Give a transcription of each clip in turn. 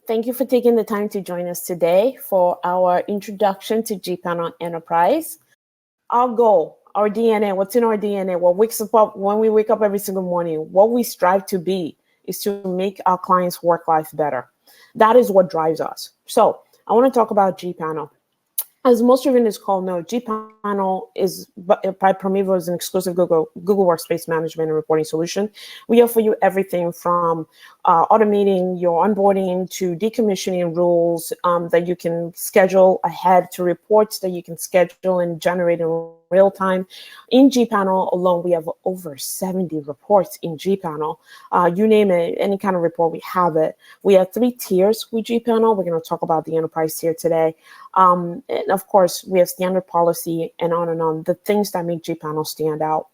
Thank you for taking the time to join us today for our introduction to gPanel Enterprise. Our goal, our DNA, what's in our DNA, what wakes us up when we wake up every single morning, what we strive to be is to make our clients' work life better. That is what drives us. So I want to talk about gPanel. As most of you in this call know, gPanel is by Promevo is an exclusive Google Workspace management and reporting solution. We offer you everything from automating your onboarding to decommissioning rules that you can schedule ahead to reports that you can schedule and generate in real time. In gPanel alone, we have over 70 reports in gPanel. You name it, any kind of report, we have it. We have 3 tiers with gPanel. We're going to talk about the enterprise tier today. And of course, we have standard policy and on, the things that make gPanel stand out.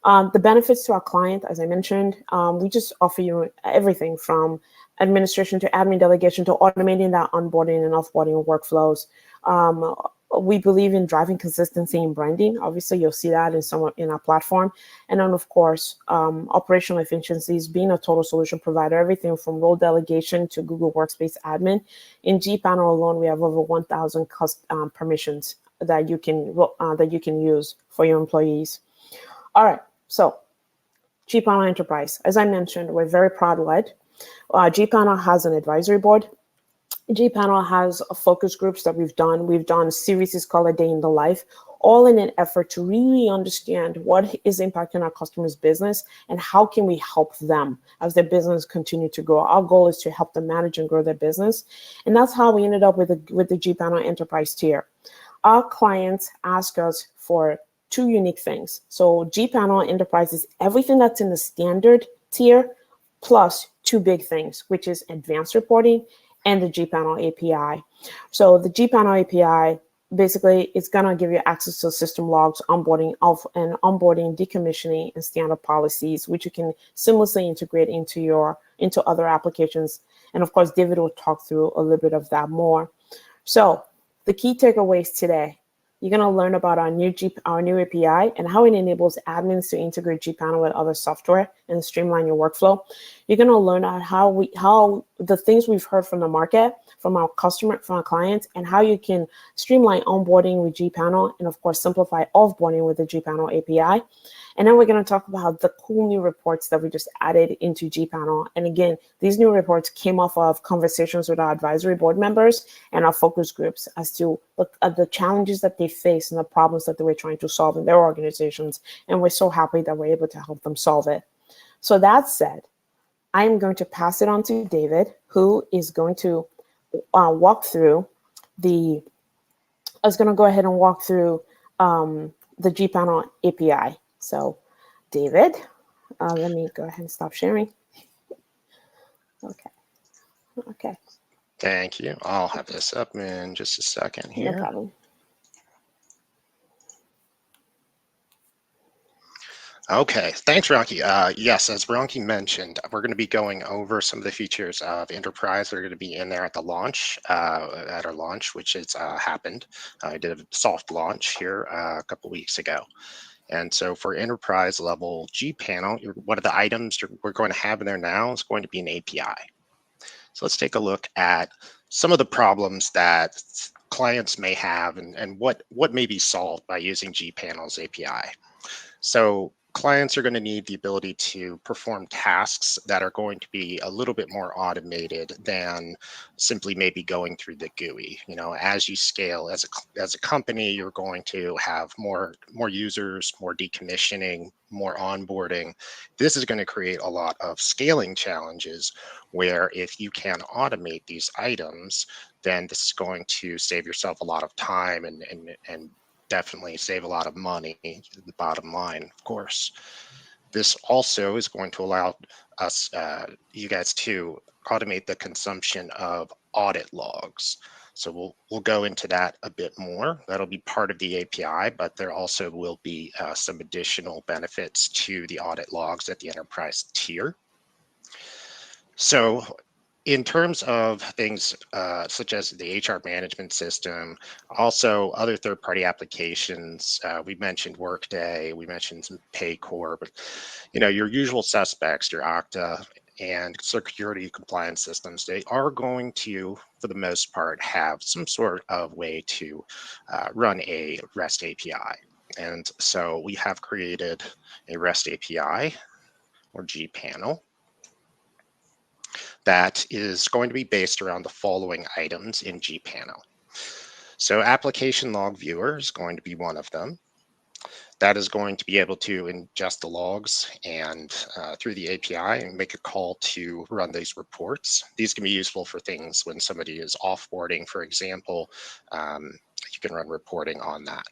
The benefits to our client, as I mentioned, we just offer you everything from administration to admin delegation to automating that onboarding and offboarding workflows. We believe in driving consistency in branding. Obviously, you'll see that in our platform. And then, of course, operational efficiencies, being a total solution provider, everything from role delegation to Google Workspace admin. In gPanel alone, we have over 1,000 permissions that you can use for your employees. All right, so gPanel Enterprise. As I mentioned, we're very product-led. gPanel has an advisory board. gPanel has focus groups that we've done. We've done series called A Day in the Life, all in an effort to really understand what is impacting our customers' business and how can we help them as their business continue to grow. Our goal is to help them manage and grow their business. And that's how we ended up with the gPanel Enterprise tier. Our clients ask us for 2 unique things. So gPanel Enterprise is everything that's in the standard tier plus 2 big things, which is advanced reporting and the gPanel API. So the gPanel API basically is going to give you access to system logs, onboarding, decommissioning, and standard policies, which you can seamlessly integrate into other applications. And of course, David will talk through a little bit of that more. So the key takeaways today: you're going to learn about our new API and how it enables admins to integrate gPanel with other software and streamline your workflow. You're going to learn how the things we've heard from the market, from our clients, and how you can streamline onboarding with gPanel and, of course, simplify offboarding with the gPanel API. And then we're going to talk about the cool new reports that we just added into gPanel. And again, these new reports came off of conversations with our advisory board members and our focus groups as to look at the challenges that they face and the problems that they were trying to solve in their organizations. And we're so happy that we're able to help them solve it. So that said, I'm going to pass it on to David, who is going to walk through the gPanel API. So, David, let me go ahead and stop sharing. Okay. Thank you. I'll have this up in just a second here. No problem. Okay, thanks, Ronki. Yes, as Ronki mentioned, we're going to be going over some of the features of Enterprise that are going to be in there at the launch, at our launch, which has happened. I did a soft launch here a couple weeks ago. And so for enterprise level gPanel, one of the items we're going to have in there now is going to be an API. So let's take a look at some of the problems that clients may have and what may be solved by using gPanel's API. So clients are going to need the ability to perform tasks that are going to be a little bit more automated than simply maybe going through the GUI. You know, as you scale as a company, you're going to have more users, more decommissioning, more onboarding. This is going to create a lot of scaling challenges where if you can automate these items, then this is going to save yourself a lot of time and definitely save a lot of money, the bottom line, of course. This also is going to allow us, you guys, to automate the consumption of audit logs. So we'll go into that a bit more. That'll be part of the API, but there also will be some additional benefits to the audit logs at the enterprise tier. So in terms of things such as the HR management system, also other third-party applications, we mentioned Workday, we mentioned some Paycor, but you know, your usual suspects, your Okta, and security compliance systems, they are going to, for the most part, have some sort of way to run a REST API. And so we have created a REST API, or gPanel, that is going to be based around the following items in gPanel. So application log viewer is going to be one of them. That is going to be able to ingest the logs and through the API and make a call to run these reports. These can be useful for things when somebody is offboarding, for example. You can run reporting on that.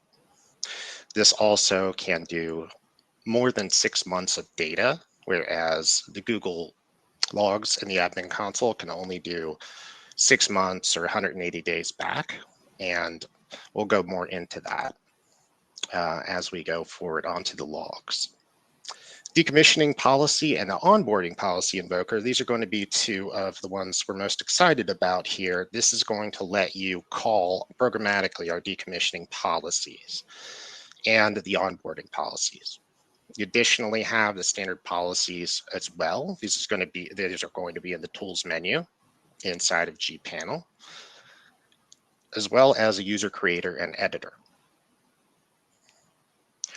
This also can do more than 6 months of data, whereas the Google logs in the admin console can only do 6 months or 180 days back. And we'll go more into that as we go forward onto the logs. Decommissioning policy and the onboarding policy invoker, these are going to be two of the ones we're most excited about here. This is going to let you call programmatically our decommissioning policies and the onboarding policies. You additionally have the standard policies as well. These are going to be in the tools menu inside of gPanel, as well as a user creator and editor.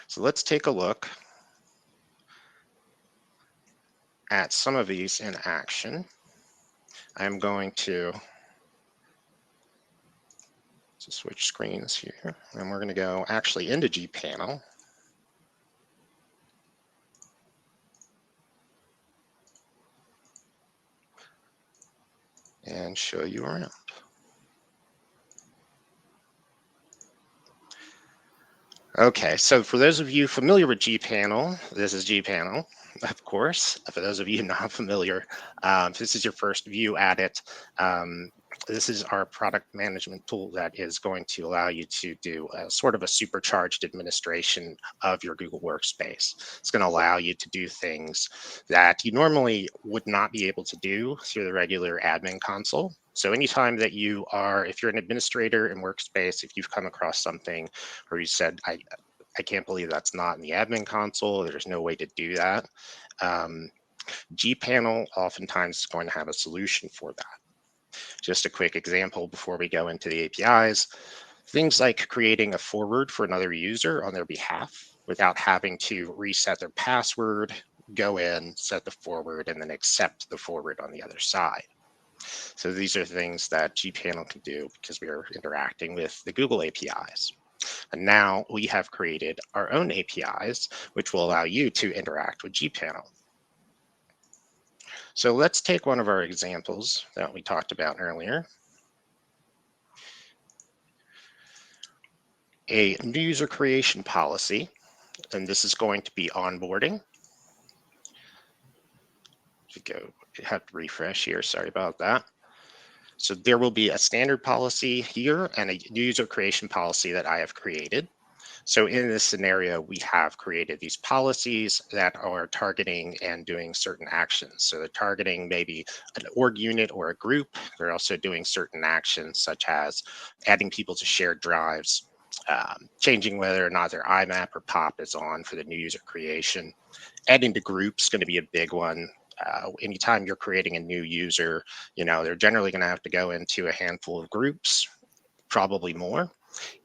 So let's take a look at some of these in action. I'm going to switch screens here, and we're going to go actually into gPanel. And show you around. Okay, so for those of you familiar with gPanel, this is gPanel, of course. For those of you not familiar, if this is your first view at it, this is our product management tool that is going to allow you to do a sort of a supercharged administration of your Google Workspace. It's going to allow you to do things that you normally would not be able to do through the regular admin console. So anytime that you are, if you're an administrator in Workspace, if you've come across something where you said, I can't believe that's not in the admin console, there's no way to do that, gPanel oftentimes is going to have a solution for that. Just a quick example before we go into the APIs, things like creating a forward for another user on their behalf without having to reset their password, go in, set the forward, and then accept the forward on the other side. So these are things that gPanel can do because we are interacting with the Google APIs. And now we have created our own APIs, which will allow you to interact with gPanel. So let's take one of our examples that we talked about earlier. A new user creation policy, and this is going to be onboarding. Have to refresh here, sorry about that. So there will be a standard policy here and a new user creation policy that I have created. So in this scenario, we have created these policies that are targeting and doing certain actions. So they're targeting maybe an org unit or a group. They're also doing certain actions such as adding people to shared drives, changing whether or not their IMAP or POP is on for the new user creation. Adding to groups is going to be a big one. Anytime you're creating a new user, they're generally going to have to go into a handful of groups, probably more.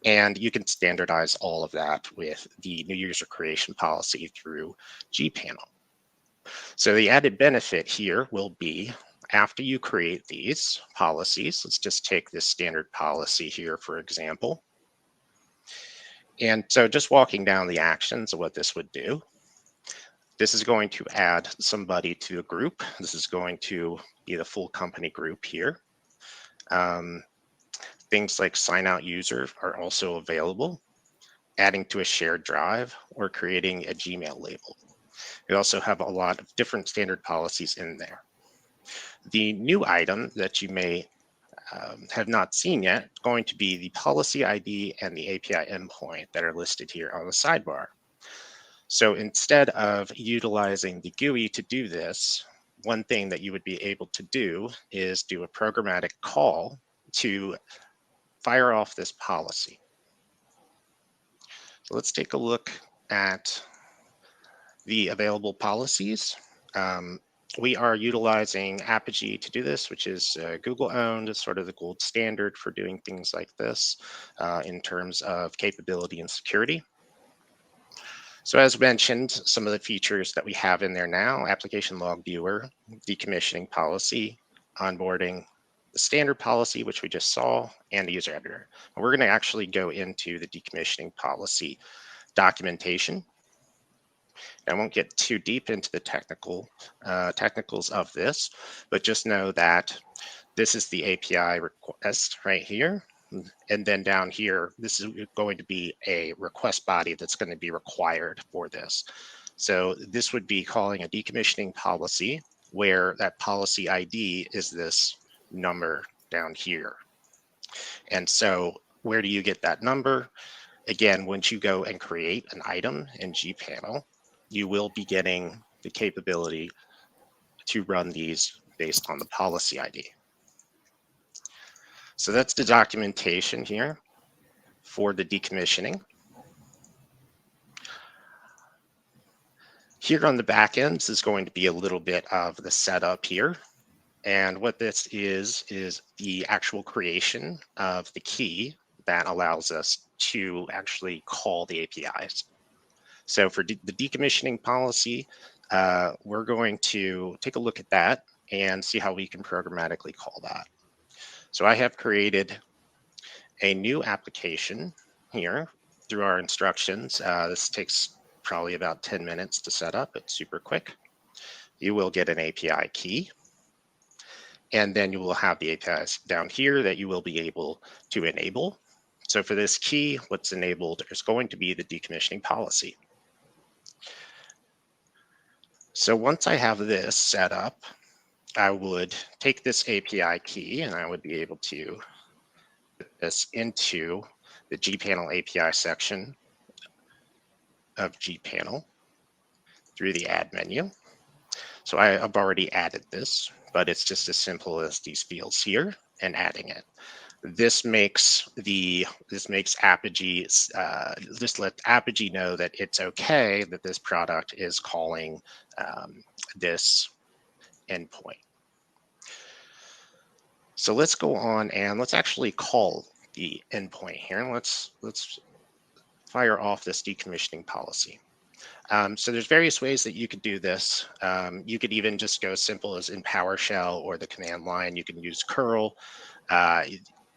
And you can standardize all of that with the new user creation policy through gPanel. So the added benefit here will be after you create these policies, let's just take this standard policy here, for example. And so just walking down the actions of what this would do, this is going to add somebody to a group. This is going to be the full company group here. Things like sign out user are also available, adding to a shared drive or creating a Gmail label. We also have a lot of different standard policies in there. The new item that you may have not seen yet is going to be the policy ID and the API endpoint that are listed here on the sidebar. So instead of utilizing the GUI to do this, one thing that you would be able to do is do a programmatic call to fire off this policy. So let's take a look at the available policies. we are utilizing Apogee to do this, which is Google owned. It's sort of the gold standard for doing things like this in terms of capability and security. So as mentioned, some of the features that we have in there now: application log viewer, decommissioning policy, onboarding, the standard policy, which we just saw, and the user editor. And we're going to actually go into the decommissioning policy documentation. I won't get too deep into the technicals of this, but just know that this is the API request right here. And then down here, this is going to be a request body that's going to be required for this. So this would be calling a decommissioning policy, where that policy ID is this number down here. And so where do you get that number? Again, once you go and create an item in gPanel, you will be getting the capability to run these based on the policy ID. So that's the documentation here for the decommissioning. Here on the back ends is going to be a little bit of the setup here. And what this is the actual creation of the key that allows us to actually call the APIs. So for the decommissioning policy, we're going to take a look at that and see how we can programmatically call that. So I have created a new application here through our instructions. This takes probably about 10 minutes to set up. It's super quick. You will get an API key, and then you will have the APIs down here that you will be able to enable. So for this key, what's enabled is going to be the decommissioning policy. So once I have this set up, I would take this API key and I would be able to put this into the gPanel API section of gPanel through the add menu. So I've already added this, but it's just as simple as these fields here and adding it. This makes Apogee, just let Apogee know that it's okay that this product is calling this endpoint. So let's go on and let's actually call the endpoint here. And let's fire off this decommissioning policy. So there's various ways that you could do this. You could even just go as simple as in PowerShell or the command line. You can use curl.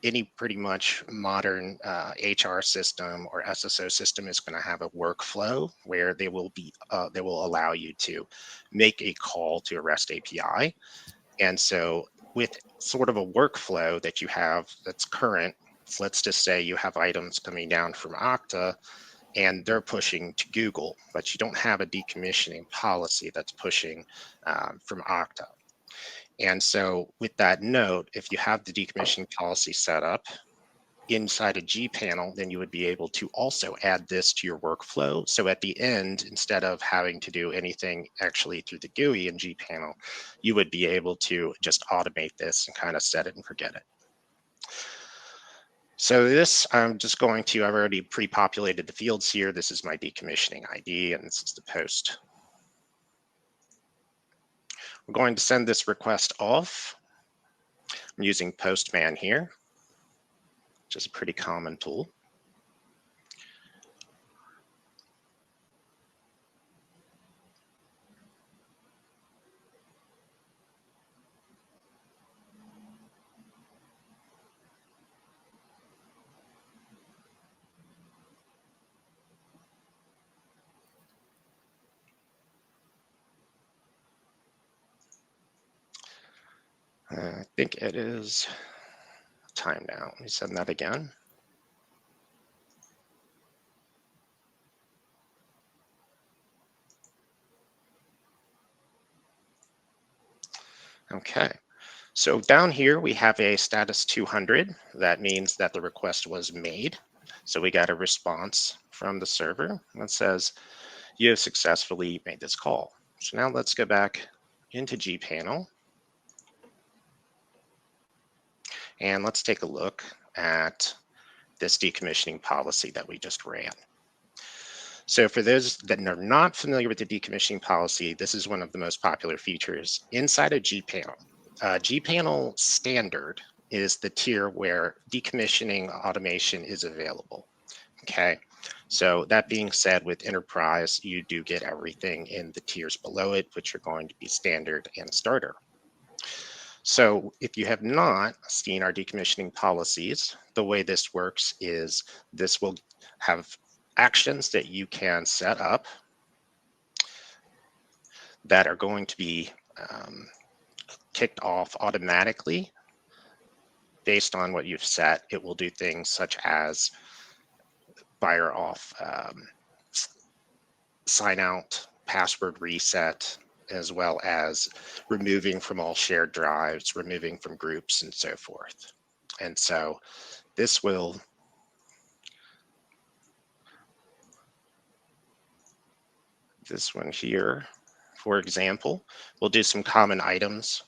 Any pretty much modern HR system or SSO system is going to have a workflow where they will allow you to make a call to a REST API. And so with sort of a workflow that you have that's current, let's just say you have items coming down from Okta and they're pushing to Google, but you don't have a decommissioning policy that's pushing from Okta. And so with that note, if you have the decommissioning policy set up inside a gPanel, then you would be able to also add this to your workflow. So at the end, instead of having to do anything actually through the GUI in gPanel, you would be able to just automate this and kind of set it and forget it. So this, I've already pre-populated the fields here. This is my decommissioning ID, and this is the post. We're going to send this request off. I'm using Postman here, which is a pretty common tool. I think it is time now. Let me send that again. Okay, so down here we have a status 200. That means that the request was made. So we got a response from the server that says, you have successfully made this call. So now let's go back into gPanel. And let's take a look at this decommissioning policy that we just ran. So for those that are not familiar with the decommissioning policy, this is one of the most popular features inside of gPanel. gPanel standard is the tier where decommissioning automation is available. Okay, so that being said, with enterprise, you do get everything in the tiers below it, which are going to be standard and starter. So if you have not seen our decommissioning policies, the way this works is this will have actions that you can set up that are going to be kicked off automatically based on what you've set. It will do things such as fire off sign out, password reset, as well as removing from all shared drives, removing from groups, and so forth. And so this will this one here, for example, we'll do some common items.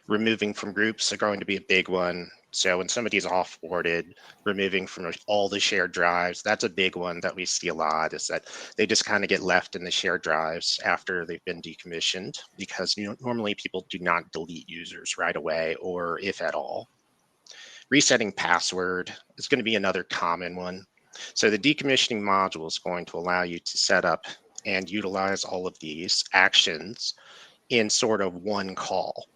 Removing from groups are going to be a big one. So when somebody's offboarded, removing from all the shared drives, that's a big one that we see a lot, is that they just kind of get left in the shared drives after they've been decommissioned, because normally people do not delete users right away, or if at all. Resetting password is going to be another common one. So the decommissioning module is going to allow you to set up and utilize all of these actions in sort of one call.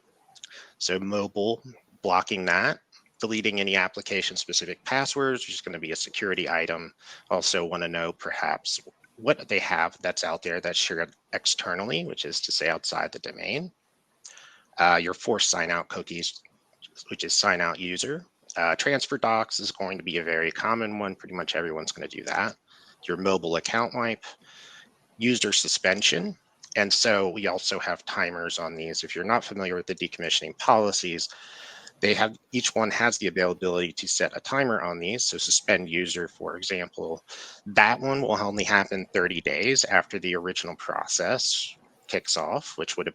So mobile, blocking that, deleting any application-specific passwords, which is going to be a security item. Also want to know perhaps what they have that's out there that's shared externally, which is to say outside the domain. Your forced sign-out cookies, which is sign-out user. Transfer docs is going to be a very common one. Pretty much everyone's going to do that. Your mobile account wipe, user suspension. And so we also have timers on these. If you're not familiar with the decommissioning policies, each one has the availability to set a timer on these. So suspend user, for example, that one will only happen 30 days after the original process kicks off, which would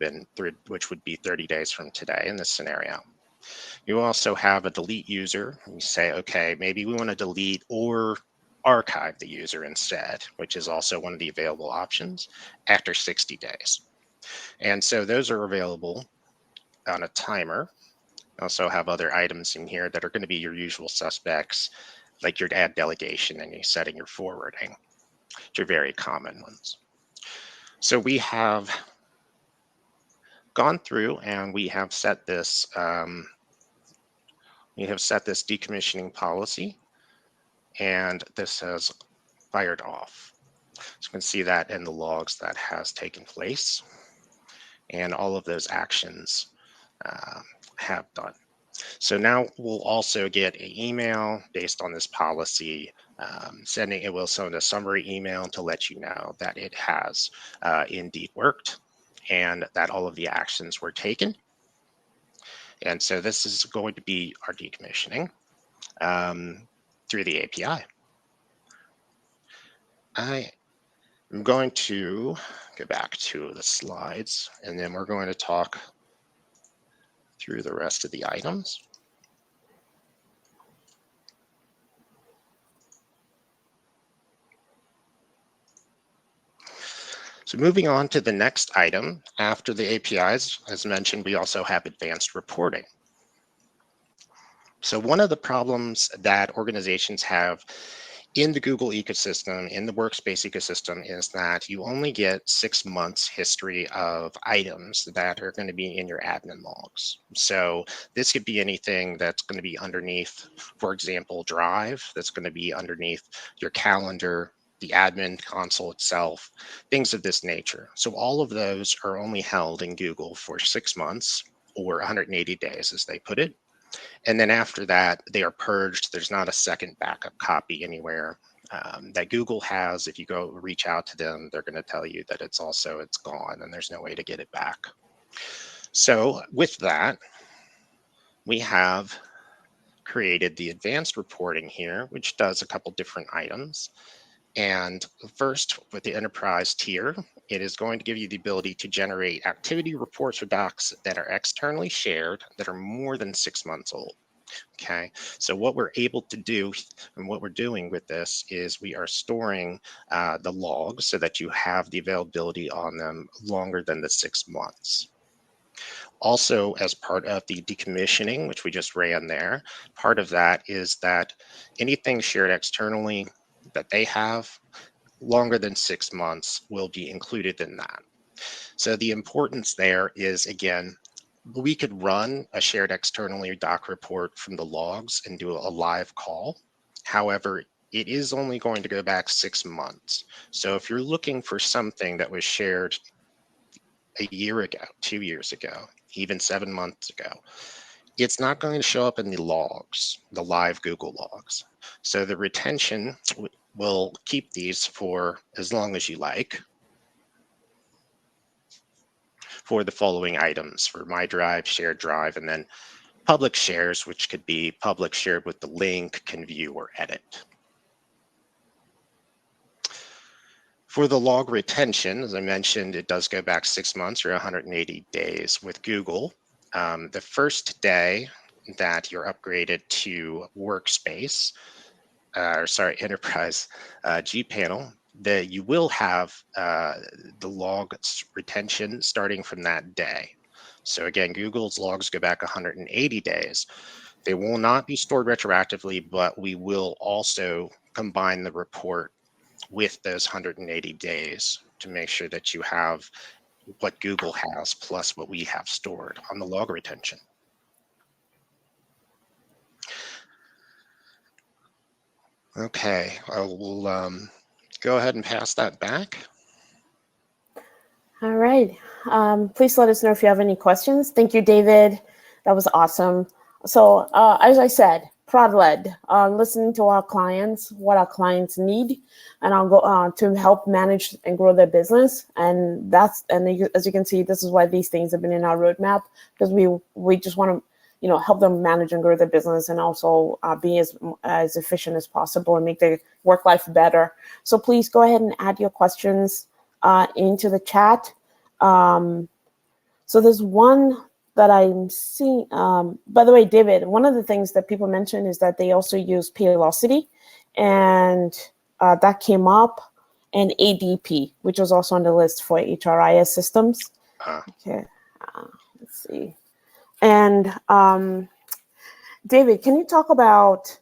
be 30 days from today in this scenario. You also have a delete user. You say, okay, maybe we want to delete or archive the user instead, which is also one of the available options after 60 days. And so those are available on a timer. Also have other items in here that are going to be your usual suspects, like your add delegation and your setting your forwarding, which are very common ones. So we have gone through and we have set this decommissioning policy, and this has fired off. So you can see that in the logs that has taken place, and all of those actions have done. So now we'll also get an email based on this policy. It will send a summary email to let you know that it has indeed worked and that all of the actions were taken. And so this is going to be our decommissioning through the API. I am going to go back to the slides, and then we're going to talk through the rest of the items. So moving on to the next item, after the APIs, as mentioned, we also have advanced reporting. So one of the problems that organizations have in the Google ecosystem, in the Workspace ecosystem, is that you only get 6 months history of items that are going to be in your admin logs. So this could be anything that's going to be underneath, for example, Drive, that's going to be underneath your calendar, the admin console itself, things of this nature. So all of those are only held in Google for 6 months or 180 days, as they put it. And then after that, they are purged. There's not a second backup copy anywhere that Google has. If you go reach out to them, they're going to tell you that it's gone and there's no way to get it back. So with that, we have created the advanced reporting here, which does a couple different items. And first, with the enterprise tier, it is going to give you the ability to generate activity reports or docs that are externally shared that are more than 6 months old. Okay, so what we're able to do and what we're doing with this is we are storing the logs so that you have the availability on them longer than the 6 months. Also, as part of the decommissioning, which we just ran there, part of that is that anything shared externally that they have longer than 6 months will be included in that. So the importance there is, again, we could run a shared externally doc report from the logs and do a live call. However, it is only going to go back 6 months. So if you're looking for something that was shared a year ago, 2 years ago, even 7 months ago, it's not going to show up in the logs, the live Google logs. So the retention will keep these for as long as you like for the following items: for my drive, shared drive, and then public shares, which could be public shared with the link, can view or edit. For the log retention, as I mentioned, it does go back 6 months or 180 days with Google. The first day that you're upgraded to Workspace, Enterprise gPanel, you will have the log retention starting from that day. So again, Google's logs go back 180 days. They will not be stored retroactively, but we will also combine the report with those 180 days to make sure that you have what Google has plus what we have stored on the log retention. Okay, I will go ahead and pass that back. All right. Please let us know if you have any questions. Thank you, David. That was awesome. So as I said, product-led, listening to our clients, what our clients need, and I'll go to help manage and grow their business. And as you can see, this is why these things have been in our roadmap, because we just want to help them manage and grow their business, and also be as efficient as possible and make their work life better. So please go ahead and add your questions into the chat. So there's one that I'm seeing. By the way, David, one of the things that people mention is that they also use Paylocity, and that came up, and ADP, which was also on the list for HRIS systems. Okay, let's see. And David, can you talk about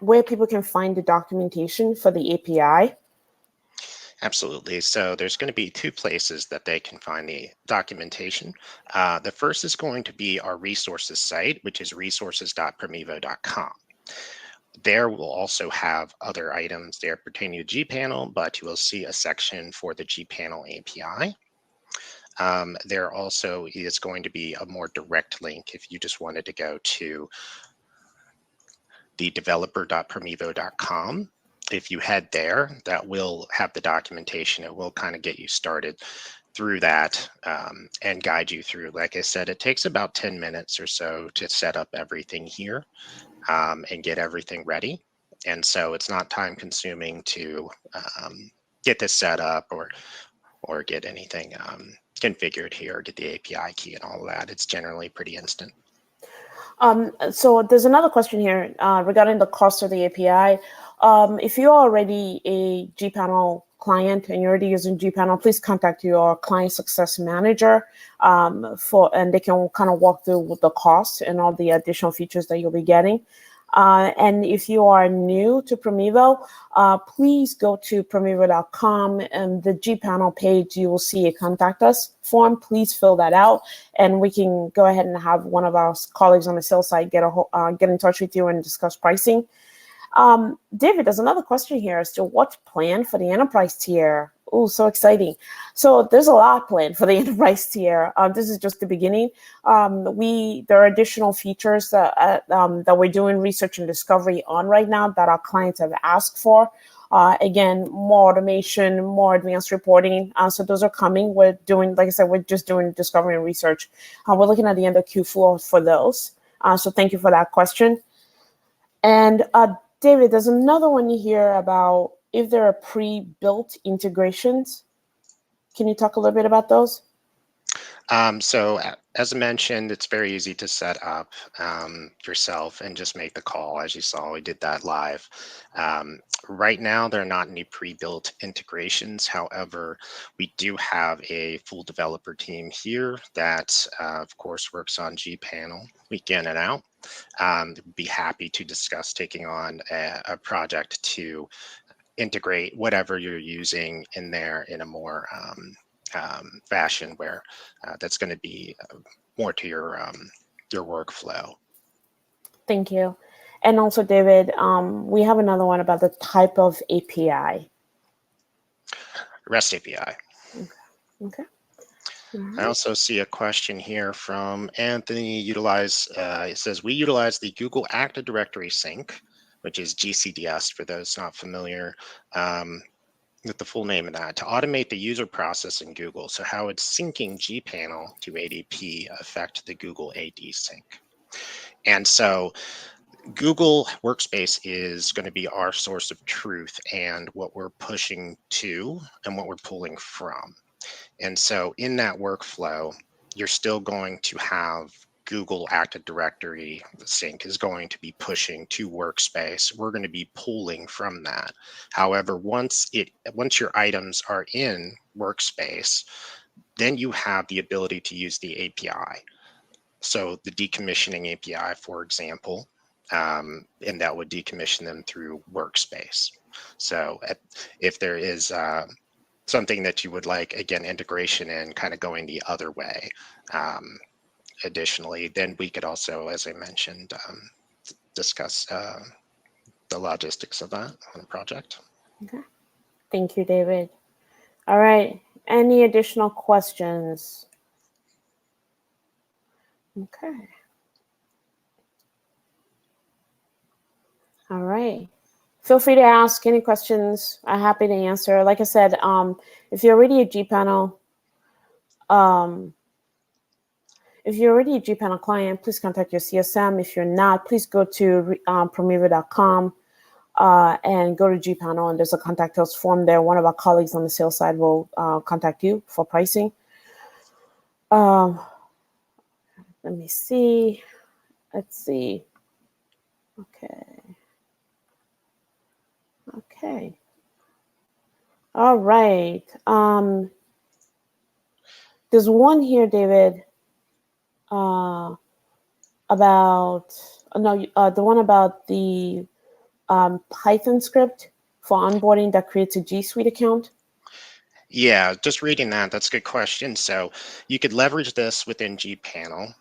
where people can find the documentation for the API? Absolutely. So there's going to be 2 places that they can find the documentation. The first is going to be our resources site, which is resources.promevo.com. There we'll also have other items there pertaining to gPanel, but you will see a section for the gPanel API. There also is going to be a more direct link if you just wanted to go to the developer.promevo.com. If you head there, that will have the documentation. It will kind of get you started through that and guide you through. Like I said, it takes about 10 minutes or so to set up everything here and get everything ready. And so it's not time consuming to get this set up or get anything configured here, get the API key and all of that. It's generally pretty instant. So there's another question here regarding the cost of the API. If you're already a gPanel client and you're already using gPanel, please contact your client success manager and they can kind of walk through the cost and all the additional features that you'll be getting. And if you are new to Promevo, please go to promevo.com, and the gPanel page, you will see a contact us form. Please fill that out, and we can go ahead and have one of our colleagues on the sales side get in touch with you and discuss pricing. David, there's another question here as to what's planned for the enterprise tier. Oh, so exciting. So there's a lot planned for the enterprise tier. This is just the beginning. There are additional features that we're doing research and discovery on right now that our clients have asked for. Again, more automation, more advanced reporting. So those are coming. We're doing, like I said, we're just doing discovery and research. We're looking at the end of Q4 for those. So thank you for that question. And David, there's another one here about if there are pre-built integrations. Can you talk a little bit about those? So as I mentioned, it's very easy to set up yourself and just make the call. As you saw, we did that live. Right now, there are not any pre-built integrations. However, we do have a full developer team here that, of course, works on gPanel week in and out. Be happy to discuss taking on a project to integrate whatever you're using in there in a more fashion where that's going to be more to your workflow. Thank you. And also, David, we have another one about the type of API. REST API. Okay. I also see a question here from Anthony. It says, we utilize the Google Active Directory sync, which is GCDS for those not familiar. With the full name of that, to automate the user process in Google. So how would syncing gPanel to ADP affect the Google AD sync? And so Google Workspace is going to be our source of truth and what we're pushing to and what we're pulling from. And so in that workflow, you're still going to have Google Active Directory sync is going to be pushing to Workspace. We're going to be pulling from that. However, once your items are in Workspace, then you have the ability to use the API. So the decommissioning API, for example, and that would decommission them through Workspace. So if there is something that you would like, again, integration in kind of going the other way. Additionally, then we could also, as I mentioned, discuss the logistics of that on the project. Okay. Thank you, David. All right. Any additional questions? Okay. All right. Feel free to ask any questions. I'm happy to answer. Like I said, if you're already a gPanel, client, please contact your CSM. If you're not, please go to Promevo.com and go to gPanel, and there's a contact us form there. One of our colleagues on the sales side will contact you for pricing. Let me see. Let's see. Okay. All right. There's one here, David, the one about the Python script for onboarding that creates a G Suite account. Yeah, just reading that, that's a good question. So you could leverage this within gPanel.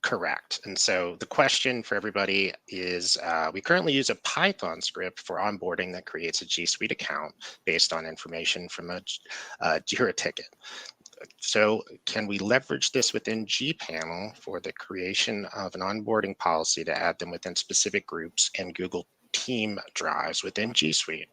Correct. And so the question for everybody is, we currently use a Python script for onboarding that creates a G Suite account based on information from a Jira ticket. So can we leverage this within gPanel for the creation of an onboarding policy to add them within specific groups and Google Team drives within G Suite?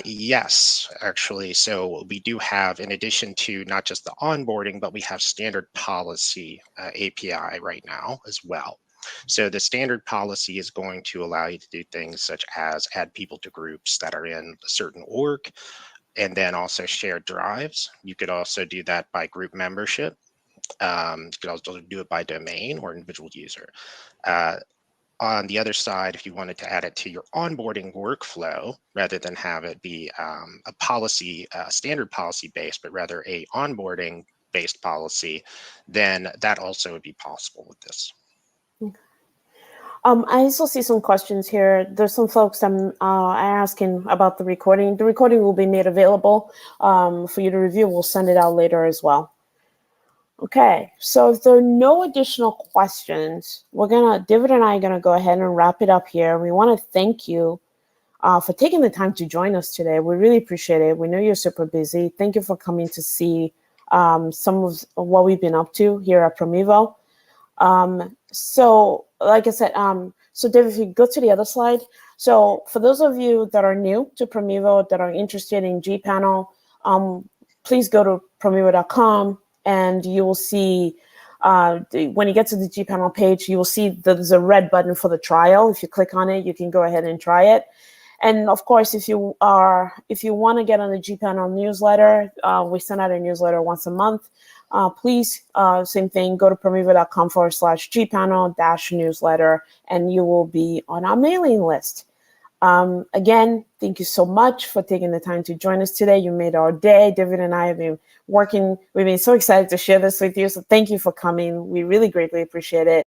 Yes, actually. So we do have, in addition to not just the onboarding, but we have standard policy API right now as well. So the standard policy is going to allow you to do things such as add people to groups that are in a certain org, and then also share drives. You could also do that by group membership. You could also do it by domain or individual user. On the other side, if you wanted to add it to your onboarding workflow, rather than have it be a policy, standard policy based, but rather a onboarding based policy, then that also would be possible with this. I also see some questions here. There's some folks asking about the recording. The recording will be made available for you to review. We'll send it out later as well. Okay, so if there are no additional questions, David and I are gonna go ahead and wrap it up here. We want to thank you for taking the time to join us today. We really appreciate it. We know you're super busy. Thank you for coming to see some of what we've been up to here at Promevo. So like I said, so David, if you go to the other slide. So for those of you that are new to Promevo, that are interested in gPanel, please go to Promevo.com and you will see, when you get to the gPanel page, you will see there's a red button for the trial. If you click on it, you can go ahead and try it. And of course, if you want to get on the gPanel newsletter, we send out a newsletter once a month. please, same thing, go to promevo.com/gpanel-newsletter, and you will be on our mailing list. Again, thank you so much for taking the time to join us today. You made our day. David and I have been working. We've been so excited to share this with you. So thank you for coming. We really greatly appreciate it.